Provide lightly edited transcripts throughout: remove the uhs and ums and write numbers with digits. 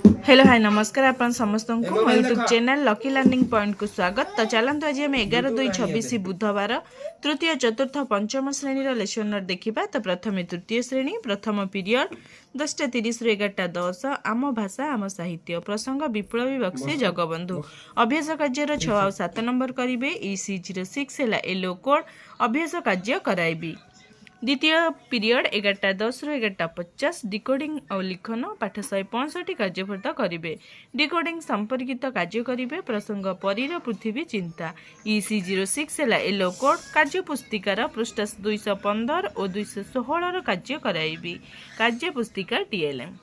Hello hi नमस्कार आपण समस्त को YouTube channel lucky learning point को स्वागत। तो चलते आज आम 11/2/26 बुधवार तृतीय चतुर्थ पंचम श्रेणी लेसन नोट देखा। तो प्रथम तृतीय श्रेणी प्रथम पीरियड 10:30 रु 11:10 आम भाषा आम साहित्य प्रसंग विप्लवी बक्सी जगबंधु अभ्यास कार्य 6 और 7 नंबर करेंगे। EC06 है येलो कोड अभ्यास कार्य कराइबी। द्वितीय पीरियड 11:10 रु 11:50 डिकोडिंग और लिखन पाठ 165 कार्यफल करेंगे। डिकोडिंग संपर्कित कार्य करेंगे प्रसंग परीर पृथ्वी चिंता। EC06 है येलो कोड कार्य पुस्तिकार पृष्ठ 215 और 216 कार्य कराइबी। कार्य पुस्तिका TLM।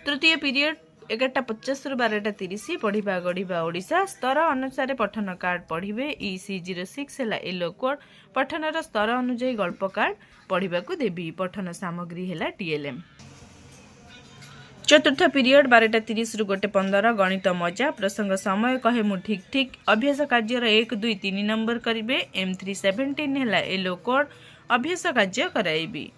तृतीय पीरियड 11:50 रु 12:30 पढ़ा गढ़ा ओडिशा स्तर अनुसार पठन कार्ड पढ़े। EC06 है येलो कोड पठनर स्तर अनुजाई गल्प कार्ड पढ़ा देवी। पठन सामग्री है TLM। चतुर्थ पीरियड 12:30 रु 1:15 गणित मजा प्रसंग समय कहे मु ठीक ठीक अभ्यास कार्य 1 2 3 नंबर करेंगे। M317 है येलो कोड अभ्यास कार्य कराइबी।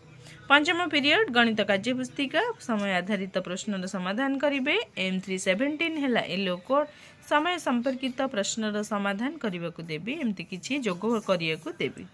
पंचम पीरियड गणित कार्य पुस्तिका समय आधारित प्रश्नर समाधान करेंगे। M317 है येलो कोड समय संपर्कित प्रश्नर समाधान करने को देवी। एमती किसी जोग करने को देवी।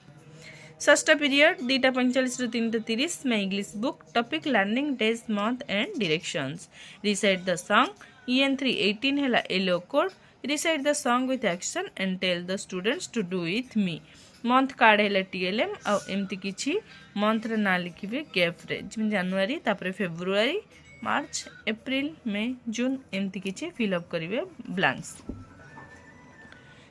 षष्ठ पीरियड 2:45 रु 3:30 में English book topic learning days month and directions recite the song. EN318 है yellow code recite the song with action and tell the students to do with me. Month card है TLM और एमती किसी month ना लिखे gap रे जनवरी तापर February March April May जून एमती किसी फिलअप करेंगे ब्लांक्स।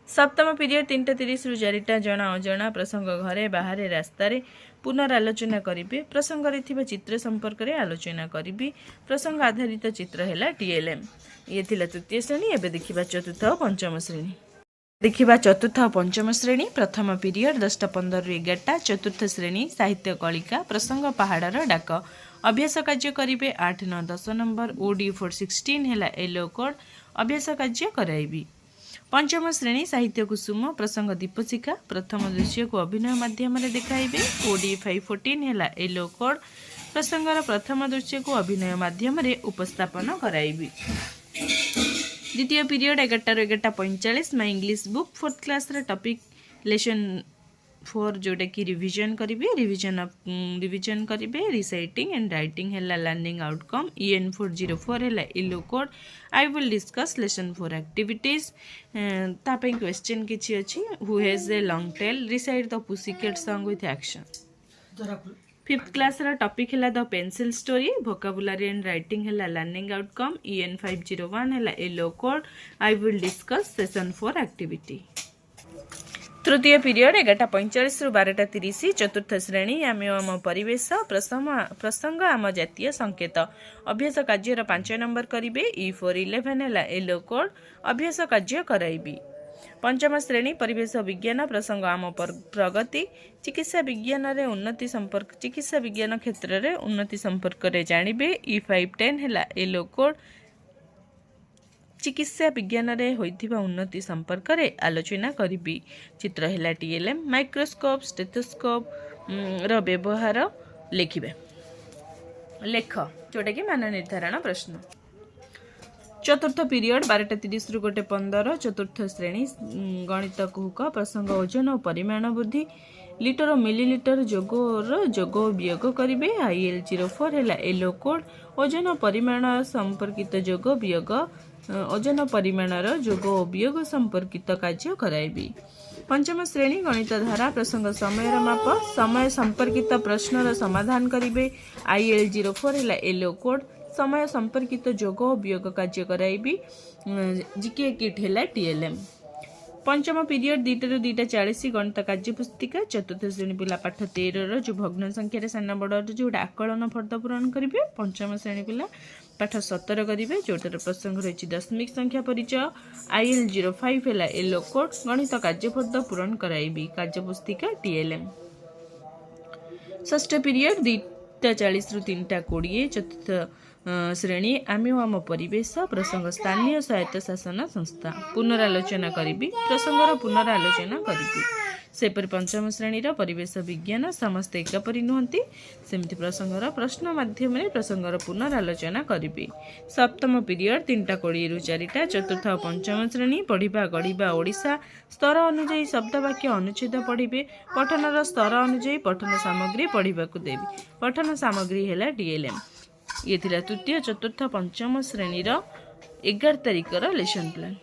सप्तम पीरियड 3:30 रु 4टा जना अजना प्रसंग घरे बाहर रास्तार पुनरालोचना करेंगे। प्रसंग रे चित्र संपर्क में आलोचना करी। प्रसंग आधारित चित्र है TLM। ये थिला तृतीय श्रेणी। एवं देखा चतुर्थ और पंचम श्रेणी। देखा चतुर्थ और पंचम श्रेणी प्रथम पीरियड 10:15 रु 11टा चतुर्थ श्रेणी साहित्य कलिका प्रसंग पहाड़र डाक अभ्यास कार्य करेंगे। 8 9 10 नंबर OD416 है येलो कोड अभ्यास कार्य कराइबी। पंचम श्रेणी साहित्य कुसुम प्रसंग दीपशिखा प्रथम दृश्य को अभिनय माध्यम देखाइबे। OD514 है येलो कोड प्रसंगर प्रथम दृश्य को अभिनय माध्यम उपस्थापन कराइबी। द्वितीय पीरियड 11 रु 11:45 में English book 4th class topic lesson 4 जोटा कि रिविजन करेंगे। रिविजन करेंगे रिसाइटिंग एंड राइटिंग है लर्निंग आउटकम। EN404 है yellow code I will discuss lesson 4 activities. तापाई क्वेश्चन किछि अछि who has a long tail recite the pussycat song with action. 5th class topic है the pencil story vocabulary and writing है learning outcome. EN501 है yellow code I will discuss session 4 activity. तृतीय period 11:45 रु 12:30 चतुर्थ श्रेणी आम परिवेश प्रसंग आम जातीय संकेत अभ्यास कार्य 5 नंबर करेंगे। E411 है येलो कोड अभ्यास कार्य कराइबी। पंचम श्रेणी परिवेश विज्ञान प्रसंग आम प्रगति चिकित्सा विज्ञान रे उन्नति संपर्क चिकित्सा विज्ञान क्षेत्र में उन्नति संपर्क में जानवे। E510 है येलो कोड चिकित्सा विज्ञान रे होइथिबा उन्नति संपर्क में आलोचना करी। चित्र है TLM माइक्रोस्कोप स्टेथोस्कोप रो व्यवहार लिखिबे। लेख जोटा कि मान निर्धारण प्रश्न। चतुर्थ पीरियड 12:30 रु 1:15 चतुर्थ श्रेणी गणित कुहक प्रसंग ओजन और परिमाण वृद्धि लिटर और मिलीलिटर जोग वियोग करेंगे। IL04 है येलो कोड ओजन और परिमाण संपर्कित जोग वियोग ओजन परिमाणर जोग और वियोग संपर्कित कार्य कराइबी। पंचम श्रेणी गणित धारा प्रसंग समय माप समय संपर्कित प्रश्नर समाधान करेंगे। IL04 है येलो कोड समय संपर्कित जोग और वियोग कार्य कराइबी। GK किट है TLM। पंचम पीरियड 2 रु 2:40 गणित कार्य पुस्तिका चतुर्थ श्रेणी पिला पाठ 13 जो भग्न संख्यार साना बड़ जो आकलन फर्द पूरण करेंगे। पंचम श्रेणी पिला पाठ 17 करेंगे जोटार प्रसंग रही दशमिक संख्या परिचय। IL05 है येलो कोड गणित कार्य फर्द पूरण कराइबी। कार्य पुस्तिका TLM। षष्ठ पीरियड 2:40 रु 3:20 चतुर्थ श्रेणी आम आम परिवेश प्रसंग स्थानीय स्वायत्त शासन संस्था पुनरालोचना करी प्रसंगर पुनरालोचना करी। सेपरि पंचम श्रेणीर परिवेश विज्ञान समस्ते एकपरि नुहंती सेमती प्रसंगर प्रश्न माध्यम प्रसंगर पुनरालोचना करिवे। सप्तम पीरियड 3टा 20 रु 4टा चतुर्थ और पंचम श्रेणी पढ़िबा गढ़िबा ओडिशा स्तर अनुଯାୟୀ शब्द वाक्य अनुच्छेद पढ़िबे। पठनर स्तर अनुଯାୟୀ पठन सामग्री पढ़िबाकू देबे। पठन सामग्री हैला डीएलएम। ये थिला तृतीय चतुर्थ पंचम श्रेणीर 11 तारिखर लेसन प्लान।